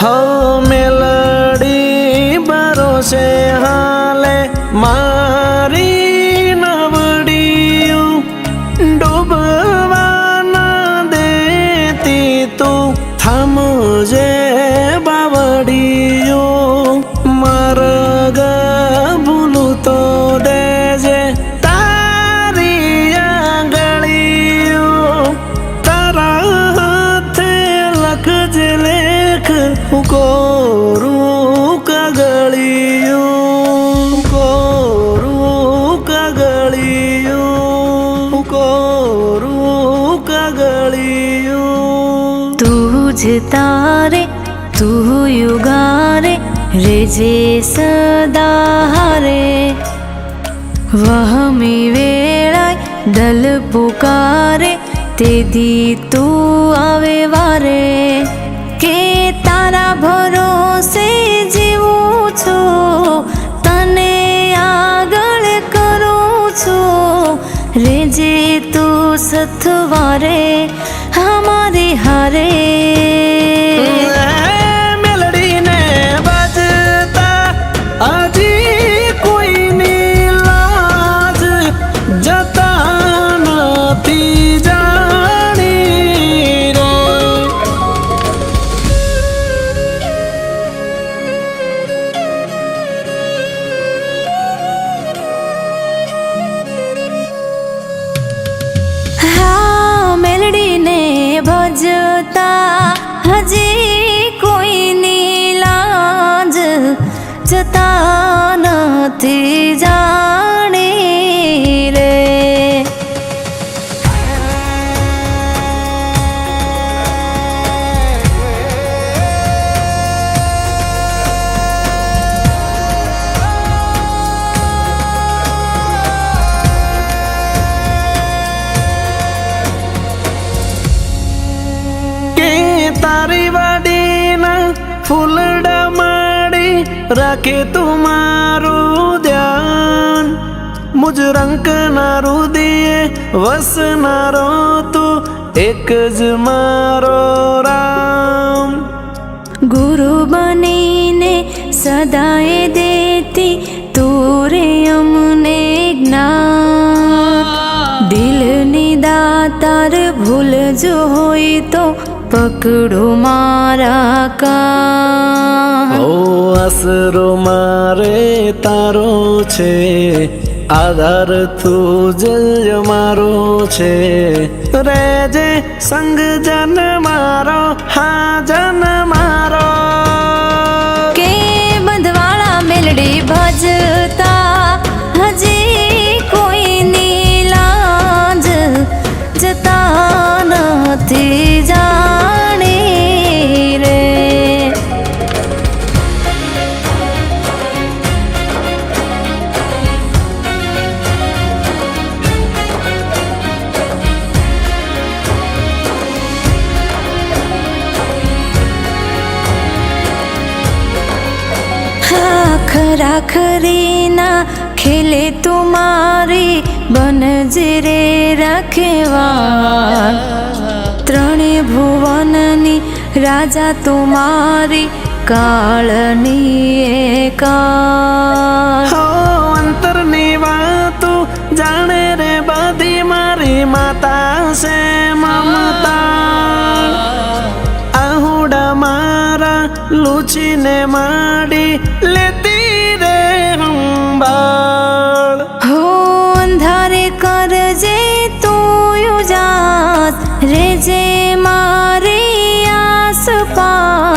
हो मेलडी भरोसे हाले मारी नवड़ियों डूबवा न देती तू थमजे बावड़ियों मरग भूलू तो देजे तारी आंगड़ियों तारा हाथे लख जलेख कोरू कगड़ियों कोरू कगड़ियों कोरू कगड़ियों तुझ तारे तू युगारे रेजे सदा हारे वहमी वेळाय दल पुकारे ते दी तू आवे वारे के तारा भरोसे जीवूं छुं तने आगळ करूं छुं रेजे तू सथवारे हमारे हारे मेलडी ने बजता आजी कोई नीलाज जता नती जानी रे हाँ मेलडी ने भजता हजी कोई नीलाज जता नथी जाणी रे तारी वाड़ी न फूलड़ा माड़ी रखे तुम्हारू ध्यान मुझ रंग नारू दिए वस नारो तू एक ज मारो राम गुरु बनीने सदाए देती तूरे अमने ज्ञान दिलनी दातार भूल जो होई तो पकड़ो मारा कान ओ असरो मारे तारो छे आधार तू जल मारो छे रेजे संग जन मारो हाँ जन मारो के बंधवाड़ा मेलडी भजता हजी कोई नीलाज जता नथी जाणी रे खरा खरीना खेले तुम्हारी बनजरे रखेवा त्रणे भुवननी राजा तुम्हारी कालनी एकार हो अंतरनी वातो जाने रे बधी मारी माता से ममता आहुड़ा मारा लूची ने माड़ी लेती रे हंबाल हो अंधारे कर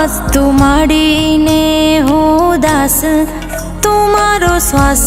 હાથ તું માંડીને હું દાસ તું મારો શ્વાસ